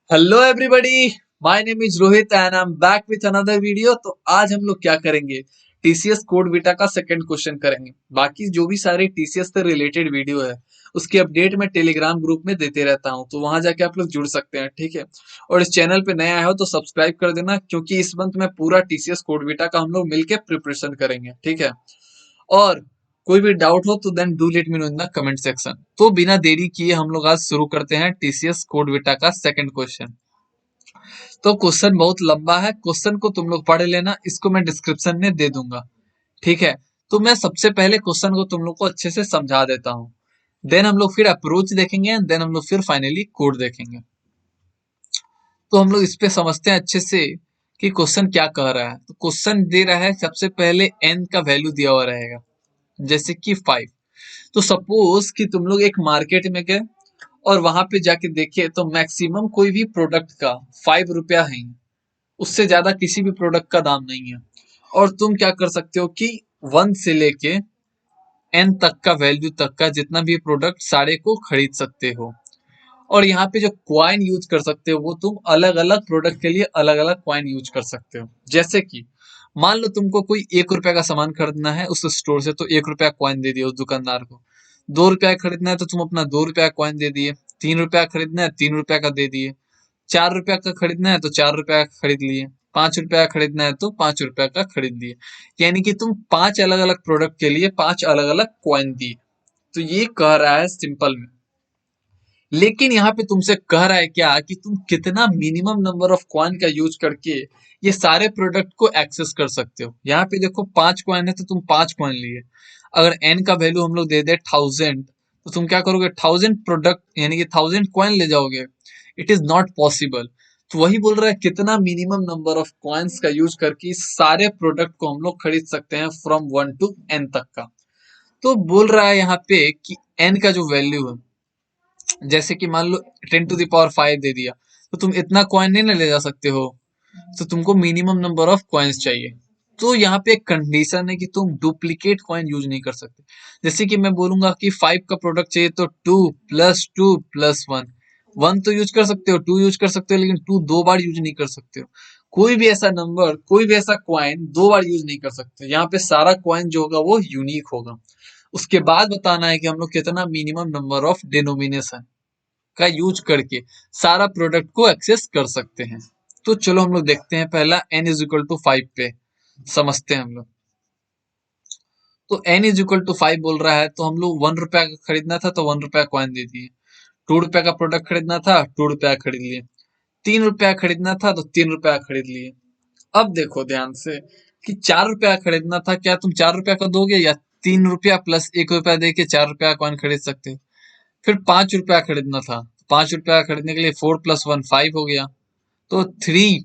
Hello everybody, my name is Rohit and I am back with another video. तो आज हम लोग क्या करेंगे, टीसीएस कोड बीटा का सेकंड क्वेश्चन करेंगे। बाकी जो भी सारे टीसीएस से रिलेटेड वीडियो है उसकी अपडेट मैं टेलीग्राम ग्रुप में देते रहता हूं, तो वहां जाके आप लोग जुड़ सकते हैं, ठीक है। और इस चैनल पे नया हो तो सब्सक्राइब कर देना, क्योंकि इस मंथ में पूरा टीसीएस कोड बीटा का हम लोग मिलकर प्रिपरेशन करेंगे, ठीक है। और कोई भी डाउट हो तो then do let me know in the comment section. तो बिना देरी किए हम लोग आज शुरू करते हैं टीसीएस कोड बीटा का सेकंड क्वेश्चन। तो क्वेश्चन बहुत लंबा है, क्वेश्चन को तुम लोग पढ़ लेना, इसको मैं डिस्क्रिप्शन में दे दूंगा, ठीक है। तो मैं सबसे पहले क्वेश्चन को तुम लोग को अच्छे से समझा देता हूँ, देन हम लोग फिर अप्रोच देखेंगे, देन हम लोग फिर फाइनली कोड देखेंगे। तो हम लोग इस पे समझते हैं अच्छे से कि क्वेश्चन क्या कह रहा है। तो क्वेश्चन दे रहा है, सबसे पहले एन का वैल्यू दिया हुआ रहेगा, जैसे कि 5। तो सपोज कि तुम लोग एक मार्केट में गए और वहां पे जाके देखे तो मैक्सिमम कोई भी प्रोडक्ट का 5 रुपया है, उससे ज्यादा किसी भी प्रोडक्ट का दाम नहीं है। और तुम क्या कर सकते हो कि 1 से लेके एन तक का वैल्यू तक का जितना भी प्रोडक्ट सारे को खरीद सकते हो। और यहाँ पे जो क्वाइन यूज कर सकते हो वो तुम अलग अलग प्रोडक्ट के लिए अलग अलग क्वाइन यूज कर सकते हो। जैसे कि मान लो तुमको कोई 1 रुपया का सामान खरीदना है उस स्टोर से, तो 1 रुपया क्वाइन दे दिया उस दुकानदार को। 2 रुपया खरीदना है तो तुम अपना 2 रुपया क्वाइन दे दिए। 3 रुपया खरीदना है 3 रुपया का दे दिए। 4 रुपया का खरीदना है तो 4 रुपया का खरीद लिए। 5 रुपया का खरीदना है तो 5 रुपया का खरीद लिए। यानी कि तुम 5 अलग अलग प्रोडक्ट के लिए 5 अलग अलग क्वाइन दिए। तो ये कह रहा है सिंपल में। लेकिन यहाँ पे तुमसे कह रहा है क्या कि तुम कितना मिनिमम नंबर ऑफ कॉइन का यूज करके ये सारे प्रोडक्ट को एक्सेस कर सकते हो। यहाँ पे देखो 5 कॉइन है तो तुम 5 कॉइन लिए। अगर एन का वैल्यू हम लोग दे दे 1000, तो तुम क्या करोगे, 1000 प्रोडक्ट यानी कि 1000 कॉइन ले जाओगे। It is not possible. तो वही बोल रहा है कितना मिनिमम नंबर ऑफ कॉइन्स का यूज करके सारे प्रोडक्ट को हम लोग खरीद सकते हैं फ्रॉम 1 to n तक का। तो बोल रहा है यहाँ पे कि एन का जो वैल्यू है, जैसे कि मान लो 10 to the power 5 दे दिया, तो तुम इतना कॉइन नहीं ना ले जा सकते हो। तो तुमको मिनिमम नंबर ऑफ कॉइन्स चाहिए। तो यहाँ पे एक कंडीशन है कि तुम डुप्लीकेट कॉइन यूज नहीं कर सकते। जैसे कि मैं बोलूंगा कि 5 का प्रोडक्ट चाहिए तो 2 + 2 + 1। 1 तो यूज कर सकते हो, 2 यूज कर सकते हो, लेकिन 2 2 बार यूज नहीं कर सकते हो। कोई भी ऐसा नंबर, कोई भी ऐसा क्वाइन 2 बार यूज नहीं कर सकते। यहाँ पे सारा क्वाइन जो होगा वो यूनिक होगा। उसके बाद बताना है कि हम लोग कितना मिनिमम नंबर ऑफ डिनोमिनेशन का यूज करके सारा प्रोडक्ट को एक्सेस कर सकते हैं। तो चलो हम लोग देखते हैं, पहला n = 5 पे समझते हैं हम लोग। तो n = 5 बोल रहा है, तो हम लोग 1 रुपया का खरीदना था तो 1 रुपया कॉइन दे दिए। 2 रुपया का प्रोडक्ट खरीदना था 2 रुपया खरीद लिए। 3 रुपया खरीदना था तो 3 रुपया खरीद लिए। अब देखो ध्यान से कि 4 रुपया खरीदना था, क्या तुम 4 रुपया का दोगे या 3 रुपया प्लस 1 रुपया दे के 4 रुपया कॉइन खरीद सकते हो। फिर 5 रुपया खरीदना था, 5 रुपया खरीदने के लिए 4 + 1 5 हो गया। तो 3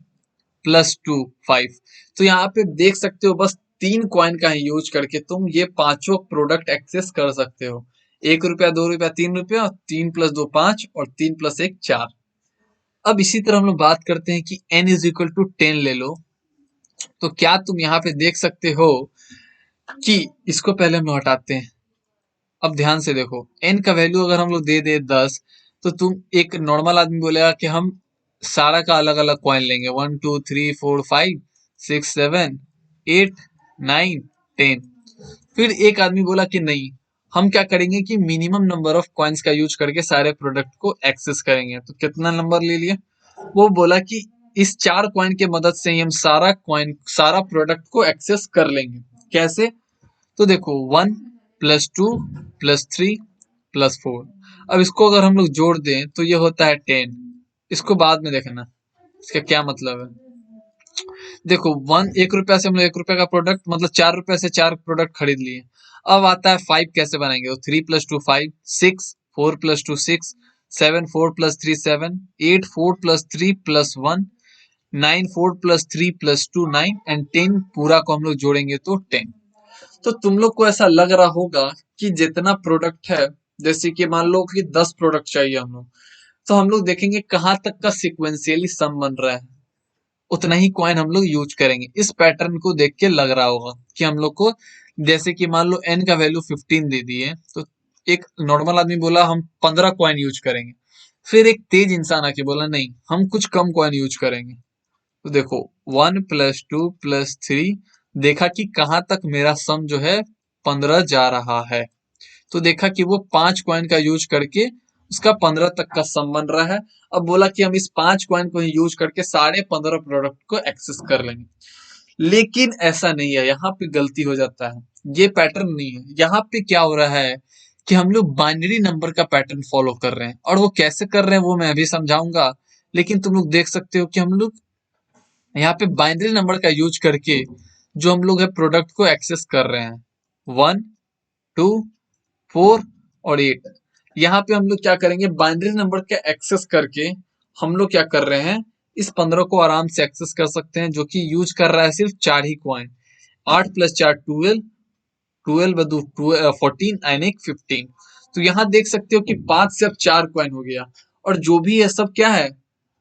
+ 2 5। तो यहाँ पे देख सकते हो बस 3 कॉइन का ही यूज करके तुम ये पांचों प्रोडक्ट एक्सेस कर सकते हो। 1 रुपया, 2 रुपया, 3 रुपया, और 3 + 2 5 और 3 + 1 4। अब इसी तरह हम लोग बात करते हैं कि n = 10 ले लो। तो क्या तुम यहाँ पे देख सकते हो कि इसको पहले हम लोग हटाते हैं। अब ध्यान से देखो, एन का वैल्यू अगर हम लोग दे दे 10, तो तुम एक नॉर्मल आदमी बोलेगा कि हम सारा का अलग अलग कॉइन लेंगे, 1 2 3 4 5 6 7 8 9 10। फिर एक आदमी बोला कि नहीं, हम क्या करेंगे कि मिनिमम नंबर ऑफ कॉइन्स का यूज करके सारे प्रोडक्ट को एक्सेस करेंगे। तो कितना नंबर ले लिए, वो बोला कि इस 4 कॉइन के मदद से ही हम सारा प्रोडक्ट को एक्सेस कर लेंगे। कैसे, तो देखो 1 + 2 + 3 + 4। अब इसको अगर हम लोग जोड़ दें तो ये होता है 10। इसको बाद में देखना इसका क्या मतलब है। देखो 1 रुपया से हम लोग 1 रुपया का प्रोडक्ट मतलब 4 रुपया से 4 प्रोडक्ट खरीद लिए। अब आता है 5 कैसे बनाएंगे, तो 3 + 2 5, 6 4 + 2 6, 7 4 + 3 7, 8 4 + 3 + 1, 9 4 + 3 + 2 9 एंड 10 पूरा को हम लोग जोड़ेंगे तो 10। तो तुम लोग को ऐसा लग रहा होगा कि जितना प्रोडक्ट है, जैसे कि मान लो कि 10 प्रोडक्ट चाहिए हम लोग, तो हम लोग देखेंगे कहाँ तक का सिक्वेंशियली सम बन रहा है, उतना ही कॉइन हम लोग यूज करेंगे। इस पैटर्न को देख के लग रहा होगा कि हम लोग को, जैसे कि मान लो एन का वैल्यू 15 दे दिए, तो एक नॉर्मल आदमी बोला हम 15 कॉइन यूज करेंगे। फिर एक तेज इंसान आके बोला नहीं, हम कुछ कम कॉइन यूज करेंगे। तो देखो 1 + 2 + 3, देखा कि कहां तक मेरा सम जो है 15 जा रहा है। तो देखा कि वो 5 कॉइन का यूज करके उसका 15 तक का सम बन रहा है। अब बोला कि हम इस 5 कॉइन को ही यूज करके 15.5 प्रोडक्ट को एक्सेस कर लेंगे। लेकिन ऐसा नहीं है, यहाँ पे गलती हो जाता है। ये पैटर्न नहीं है। यहाँ पे क्या हो रहा है कि हम लोग बाइनरी नंबर का पैटर्न फॉलो कर रहे हैं, और वो कैसे कर रहे हैं वो मैं अभी समझाऊंगा। लेकिन तुम लोग देख सकते हो कि हम लोग यहाँ पे बाइनरी नंबर का यूज करके जो हम लोग है प्रोडक्ट को एक्सेस कर रहे हैं, 1, 2, 4 और 8। यहाँ पे हम लोग क्या करेंगे, बाइनरी नंबर का एक्सेस करके हम लोग क्या कर रहे हैं, इस 15 को आराम से एक्सेस कर सकते हैं, जो कि यूज कर रहा है सिर्फ 4 ही कॉइन। 8 + 4 12, 12 2 14 एंड एक 15। तो यहाँ देख सकते हो कि 5 से अब 4 कॉइन हो गया, और जो भी है सब क्या है,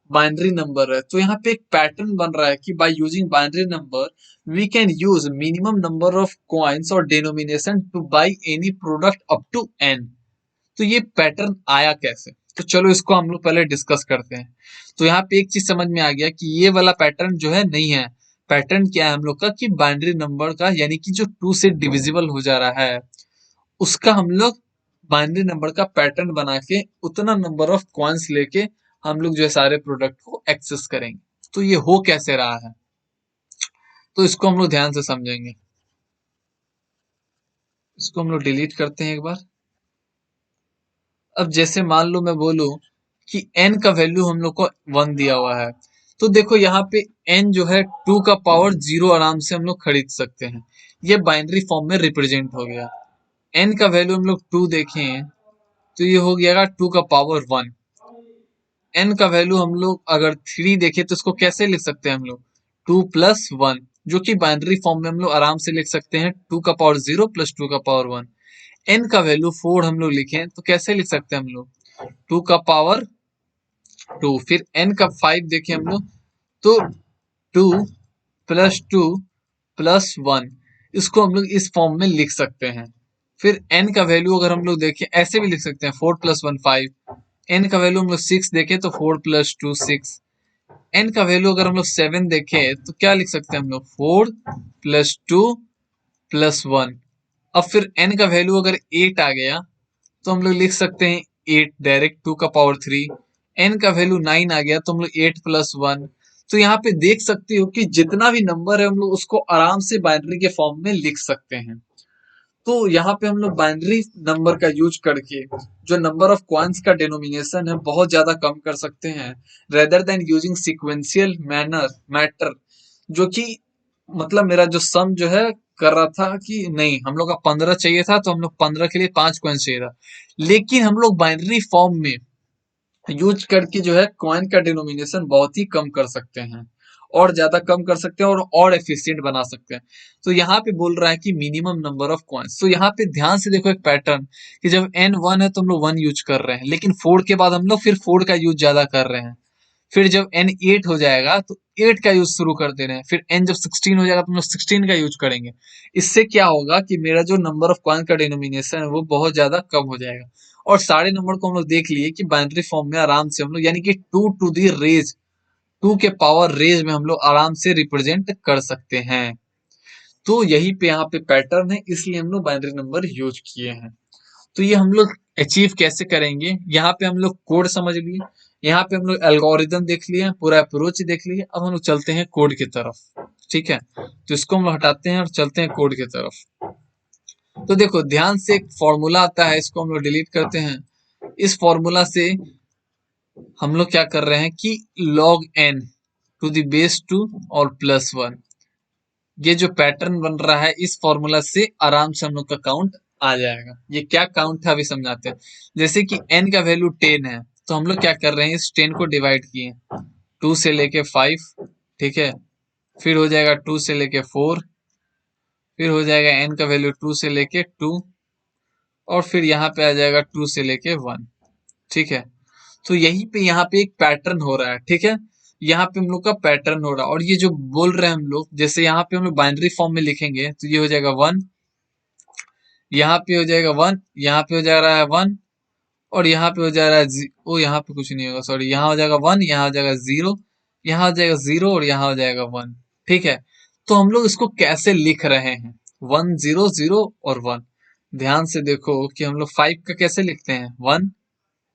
बाइनरी नंबर है। तो यहाँ पे एक पैटर्न बन रहा है कि by using binary number we can use minimum number of coins और denomination to buy any product up to n। तो ये पैटर्न आया कैसे, तो चलो इसको हम लोग पहले डिस्कस करते हैं। तो यहाँ पे एक चीज समझ में आ गया कि ये वाला पैटर्न जो है नहीं है। पैटर्न क्या है हम लोग का, कि बाइनरी नंबर का, यानी कि जो 2 से डिविजिबल हो जा रहा है उसका हम लोग बाइनरी नंबर का पैटर्न बना के उतना नंबर ऑफ कॉइन्स लेके हम लोग जो है सारे प्रोडक्ट को एक्सेस करेंगे। तो ये हो कैसे रहा है, तो इसको हम लोग ध्यान से समझेंगे। इसको हम लोग डिलीट करते हैं एक बार। अब जैसे मान लो मैं बोलूं कि n का वैल्यू हम लोग को 1 दिया हुआ है, तो देखो यहाँ पे n जो है 2 का पावर 0 आराम से हम लोग खरीद सकते हैं। ये बाइनरी फॉर्म में रिप्रेजेंट हो गया। n का वैल्यू हम लोग 2 देखें तो ये हो गया 2 का पावर 1। n का वैल्यू हम लोग अगर 3 देखें तो इसको कैसे लिख सकते हैं हम लोग, 2 + 1, जो कि बाइनरी फॉर्म में हम लोग आराम से लिख सकते हैं 2 का पावर 0 + 2 का पावर 1। n का वैल्यू 4 हम लोग लिखें तो कैसे लिख सकते हैं हम लोग, 2 का पावर 2। फिर n का 5 देखें हम लोग तो 2 + 2 + 1, इसको हम लोग इस फॉर्म में लिख सकते हैं। फिर n का वैल्यू अगर हम लोग देखें ऐसे भी लिख सकते हैं, 4 + 1 5। n का वैल्यू हम लोग 6 देखें तो 4 + 2 6। n का वैल्यू अगर हम लोग 7 देखें तो क्या लिख सकते हैं हम लोग, 4 + 2 + 1। अब फिर n का वैल्यू अगर 8 आ गया तो हम लोग लिख सकते हैं 8 डायरेक्ट, 2 का पावर 3। n का वैल्यू 9 आ गया तो हम लोग 8 + 1। तो यहाँ पे देख सकते हो कि जितना भी नंबर है हम लोग उसको आराम से बाइनरी के फॉर्म में लिख सकते हैं। तो यहाँ पे हम लोग बाइनरी नंबर का यूज करके जो नंबर ऑफ क्वांट्स का डिनोमिनेशन है बहुत ज्यादा कम कर सकते हैं, rather than using sequential matter, जो कि मतलब मेरा जो सम जो है कर रहा था कि नहीं, हम लोग का 15 चाहिए था तो हम लोग 15 के लिए 5 कॉइन्स चाहिए था। लेकिन हम लोग बाइनरी फॉर्म में यूज करके जो है कॉइन का डिनोमिनेशन बहुत ही कम कर सकते हैं, और ज्यादा कम कर सकते हैं और एफिशिएंट बना सकते हैं। तो यहाँ पे बोल रहा है कि मिनिमम नंबर ऑफ कॉइन्स। तो यहाँ पे ध्यान से देखो एक पैटर्न, कि जब n 1 है तो हम लोग 1 यूज कर रहे हैं, लेकिन 4 के बाद हम लोग फिर 4 का यूज ज्यादा कर रहे हैं। फिर जब n 8 हो जाएगा तो 8 का यूज शुरू कर दे रहे हैं। फिर n जब 16 हो जाएगा तो हम लोग 16 का यूज करेंगे। इससे क्या होगा कि मेरा जो नंबर ऑफ कॉइन का डिनोमिनेशन है वो बहुत ज्यादा कम हो जाएगा। और सारे नंबर को हम लोग देख लिए कि बाइनरी फॉर्म में आराम से हम लोग, यानी कि 2 टू दी रेज, 2 के पावर रेज में हम लोग आराम से रिप्रेजेंट कर सकते हैं। तो यही पे यहाँ पे पैटर्न है, इसलिए हम लोग बाइनरी नंबर यूज किए हैं। तो ये हम लोग अचीव कैसे करेंगे, यहाँ पे हम लोग कोड समझ लिए, यहाँ पे हम लोग एल्गोरिदम देख लिए, पूरा अप्रोच देख लिए। अब हम लोग चलते हैं कोड की तरफ। ठीक है, तो इसको हम लोग हटाते हैं और चलते हैं कोड की तरफ। तो देखो ध्यान से, एक फॉर्मूला आता है, इसको हम लोग डिलीट करते हैं। इस फॉर्मूला से हम लोग क्या कर रहे हैं कि log n to the base 2 और +1, ये जो पैटर्न बन रहा है इस फॉर्मूला से आराम से हम लोग का काउंट आ जाएगा। ये क्या काउंट है अभी समझाते हैं। जैसे कि n का वैल्यू 10 है तो हम लोग क्या कर रहे हैं, इस 10 को डिवाइड किए 2 से लेके 5। ठीक है, फिर हो जाएगा 2 से लेके 4, फिर हो जाएगा n का वैल्यू 2 से लेके 2, और फिर यहाँ पे आ जाएगा 2 से लेके 1। ठीक है, तो यही पे यहाँ पे एक पैटर्न हो रहा है। ठीक है, यहाँ पे हम लोग का पैटर्न हो रहा है, और ये जो बोल रहे हैं हम लोग, जैसे यहाँ पे हम लोग बाइनरी फॉर्म में लिखेंगे तो ये हो जाएगा 1, यहाँ पे हो जाएगा 1, यहाँ पे हो जा रहा है 1, और यहाँ पे हो जा रहा है ओ यहाँ पे कुछ नहीं होगा, सॉरी, यहाँ हो जाएगा 1, यहाँ हो जाएगा 0, यहाँ हो जाएगा 0 और यहाँ हो जाएगा 1। ठीक है, तो हम लोग इसको कैसे लिख रहे हैं, 1 0 0 और 1। ध्यान से देखो कि हम लोग 5 का कैसे लिखते हैं, 1,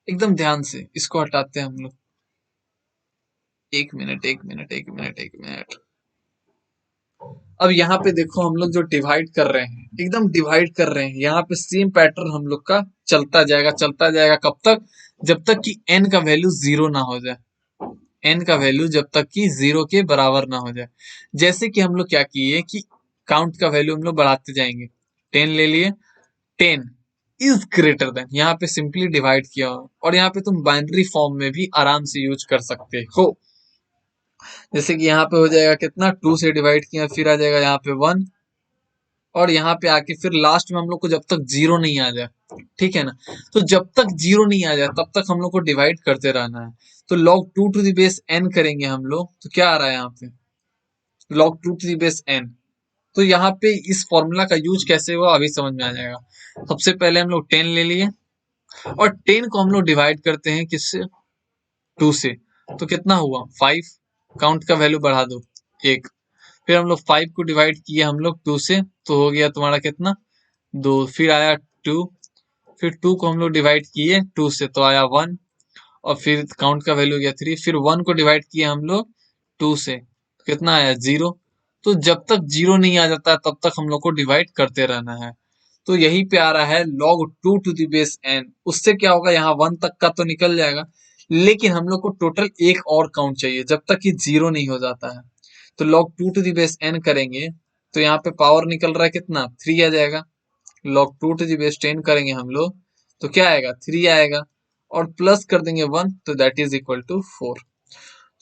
एकदम ध्यान से इसको हटाते हैं हम लोग। एक मिनट एक मिनट एक मिनट एक मिनट। अब यहाँ पे देखो हम लोग जो डिवाइड कर रहे हैं, एकदम डिवाइड कर रहे हैं, यहाँ पे सेम पैटर्न हम लोग का चलता जाएगा कब तक, जब तक कि n का वैल्यू 0 ना हो जाए। n का वैल्यू जब तक कि 0 के बराबर ना हो जाए। जैसे कि हम लोग क्या किए कि काउंट का वैल्यू हम लोग बढ़ाते जाएंगे, 10 ले लिए, 10 इज ग्रेटर देन, यहाँ पे सिंपली डिवाइड किया और यहाँ पे तुम बाइनरी फॉर्म में भी आराम से यूज कर सकते हो। जैसे कि यहाँ पे हो जाएगा कितना, 2 से डिवाइड किया, फिर आ जाएगा यहाँ पे 1, और यहाँ पे आके फिर लास्ट में हम लोग को जब तक 0 नहीं आ जाए, ठीक है ना, तो जब तक 0 नहीं आ जाए तब तक हम लोग को डिवाइड करते रहना है। तो log 2 to the base n करेंगे हम लोग, तो क्या आ रहा है यहाँ पे, log 2 to the base n। तो यहाँ पे इस फॉर्मूला का यूज कैसे हुआ अभी समझ में आ जाएगा। सबसे पहले हम लोग 10 ले लिए और 10 को हम लोग डिवाइड करते हैं किससे, 2 से, तो कितना हुआ 5, काउंट का वैल्यू बढ़ा दो 1, फिर हम लोग 5 को डिवाइड किए हम लोग 2 से, तो हो गया तुम्हारा कितना 2, फिर आया 2, फिर 2 को हम लोग डिवाइड किए 2 से तो आया 1, और फिर काउंट का वैल्यू हो गया 3, फिर 1 को डिवाइड किए हम लोग 2 से, तो कितना आया 0। तो जब तक 0 नहीं आ जाता तब तक हम लोग को डिवाइड करते रहना है। तो यही पे आ रहा है log 2 to the base n। उससे क्या होगा, यहाँ 1 तक का तो निकल जाएगा, लेकिन हम लोग को टोटल एक और काउंट चाहिए जब तक कि 0 नहीं हो जाता है। तो log 2 to the base n करेंगे तो यहाँ पे पावर निकल रहा है कितना, 3 आ जाएगा। log 2 टू द बेस 10 करेंगे हम लोग तो क्या आएगा, 3 आएगा, और प्लस कर देंगे 1 तो दैट इज इक्वल टू 4।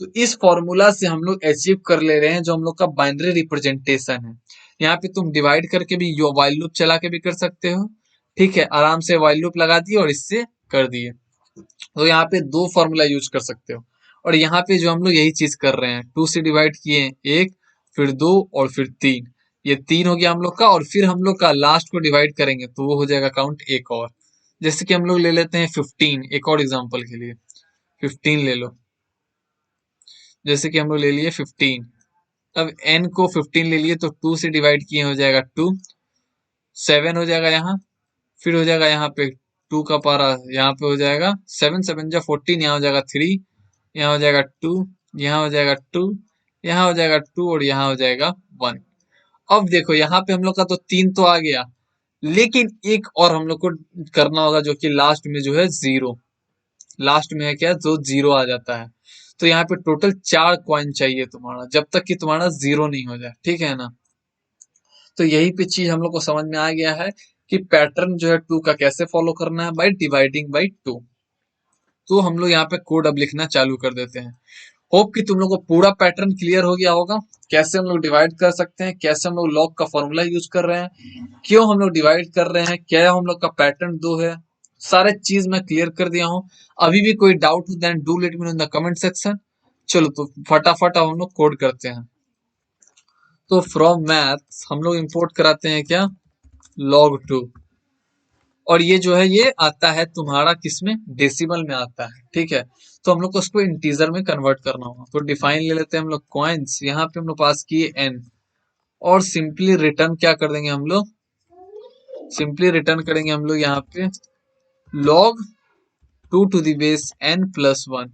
तो इस फॉर्मूला से हम लोग अचीव कर ले रहे हैं जो हम लोग का बाइनरी रिप्रेजेंटेशन है। यहाँ पे तुम डिवाइड करके भी यो वाइल लूप चला के भी कर सकते हो, ठीक है, आराम से वाइल लूप लगा दिए और इससे कर दिए। तो यहाँ पे दो फॉर्मूला यूज कर सकते हो, और यहाँ पे जो हम लोग यही चीज कर रहे हैं, 2 से डिवाइड किए 1, फिर 2 और फिर 3, ये 3 हो गया हम लोग का, और फिर हम लोग का लास्ट को डिवाइड करेंगे तो वो हो जाएगा काउंट एक और। जैसे कि हम लोग ले लेते हैं 15, एक और एग्जांपल के लिए 15 ले लो। जैसे कि हम लोग ले लिए 15, अब n को 15 ले लिए तो 2 से डिवाइड किए हो जाएगा 2, 7 हो जाएगा यहाँ, फिर हो जाएगा यहाँ पे 2 का पारा, यहाँ पे हो जाएगा 7 7 जा 14, यहाँ हो जाएगा 3, यहाँ हो जाएगा 2, यहाँ हो जाएगा 2, यहाँ हो जाएगा 2 और यहाँ हो जाएगा 1। अब देखो यहाँ पे हम लोग का तो 3 तो आ गया, लेकिन एक और हम लोग को करना होगा जो कि लास्ट में जो है 0, लास्ट में है क्या, जो 0 आ जाता है। तो यहाँ पे टोटल 4 कॉइन चाहिए तुम्हारा जब तक कि तुम्हारा 0 नहीं हो जाए, ठीक है ना। तो यही पे चीज हम लोग को समझ में आ गया है कि पैटर्न जो है 2 का कैसे फॉलो करना है, बाय डिवाइडिंग बाय 2। तो हम लोग यहाँ पे कोड अब लिखना चालू कर देते हैं। होप कि तुम लोग को पूरा पैटर्न क्लियर हो गया होगा, कैसे हम लोग डिवाइड कर सकते हैं, कैसे हम लोग लॉग का फॉर्मूला यूज कर रहे हैं, क्यों हम लोग डिवाइड कर रहे हैं, क्या हम लोग का पैटर्न 2 है, सारे चीज मैं क्लियर कर दिया हूँ। अभी भी कोई डाउट हो then do let me know in the comment section. चलो तो फटाफट हम लोग कोड करते हैं। तो फ्रॉम मैथ हम लोग इंपोर्ट कराते हैं क्या, log 2, और ये जो है ये आता है तुम्हारा किसमें, डेसिमल में आता है, ठीक है। तो हम लोग को उसको इंटीजर में कन्वर्ट करना होगा, तो डिफाइन ले लेते हैं हम लोग कॉइन्स, यहाँ पे हम लोग पास किए n, और सिंपली रिटर्न क्या कर देंगे हम लोग, सिंपली रिटर्न करेंगे हम लोग यहाँ पे log 2 to the base n plus 1।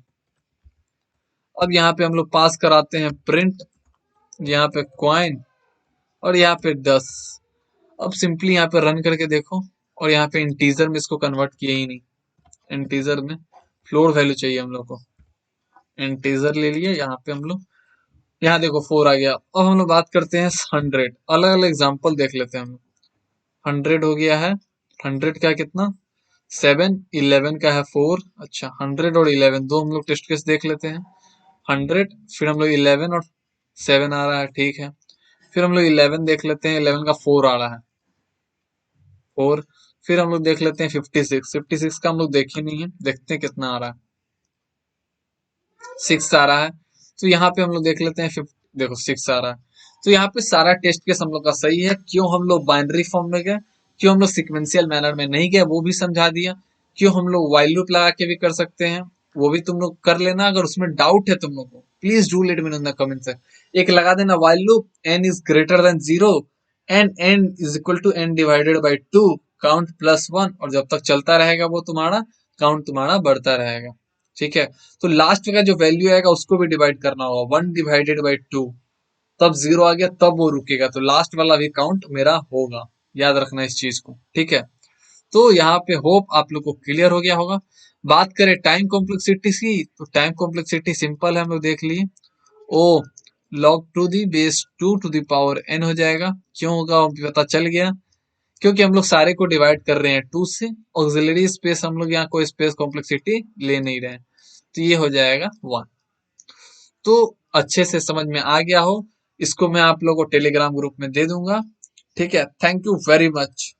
अब यहाँ पे हम लोग पास कराते हैं प्रिंट, यहाँ पे कॉइन और यहाँ पे 10। अब सिंपली यहाँ पे रन करके देखो, और यहाँ पे इंटीजर में इसको कन्वर्ट किए ही नहीं, इंटीजर में फ्लोर वैल्यू चाहिए हम लोग को, इंटीजर ले लिए यहाँ पे हम लोग, यहाँ देखो 4 आ गया। अब हम लोग बात करते हैं 100, अलग अलग एग्जांपल देख लेते हैं हम लोग। 100 हो गया है, 100 का कितना 7, 11 का है 4, अच्छा 100 और 11 दो हम लोग टेस्ट केस देख लेते हैं। 100 फिर हम लोग 11 और 7 आ रहा है, ठीक है, फिर हम लोग 11 देख लेते हैं, 11 का 4 आ रहा है 4, फिर हम लोग देख लेते हैं 56, 56 का हम लोग देखे नहीं है, देखते हैं कितना आ रहा है, 6 आ रहा है। तो यहाँ पे हम लोग देख लेते हैं, देखो 6 आ रहा है। तो यहाँ पे सारा टेस्ट केस हम लोग का सही है। क्यों हम लोग बाइनरी फॉर्म में गए, क्यों हम लोग सिक्वेंशियल मैनर में नहीं गए, वो भी समझा दिया। क्यों हम लोग वाइल लूप लगा के भी कर सकते हैं, वो भी तुम लोग कर लेना। अगर उसमें डाउट है तुम लोग को, please do let me know in the comment से। एक लगा देना while loop n is greater than 0 and n is equal to n divided by 2 count plus 1, और जब तक चलता रहेगा वो तुम्हारा काउंट तुम्हारा बढ़ता रहेगा। ठीक है, तो लास्ट का जो वैल्यू आएगा उसको भी डिवाइड करना होगा, 1 डिवाइडेड बाई 2, तब 0 आ गया तब वो रुकेगा, तो लास्ट वाला भी काउंट मेरा होगा। याद रखना इस चीज को, ठीक है। तो यहाँ पे होप आप लोग को क्लियर हो गया होगा। बात करें टाइम कॉम्प्लेक्सिटी की, तो टाइम कॉम्प्लेक्सिटी सिंपल है, हम लोग देख लिए। O log to the base 2 to the power n हो जाएगा। क्यों होगा वो भी पता चल गया, क्योंकि हम लोग सारे को डिवाइड कर रहे हैं 2 से, ऑक्सिलरी स्पेस हम लोग यहाँ कोई स्पेस कॉम्प्लेक्सिटी ले नहीं रहे हैं, तो ये हो जाएगा 1। तो अच्छे से समझ में आ गया हो, इसको मैं आप लोगों को टेलीग्राम ग्रुप में दे दूंगा। ठीक है, थैंक यू वेरी मच।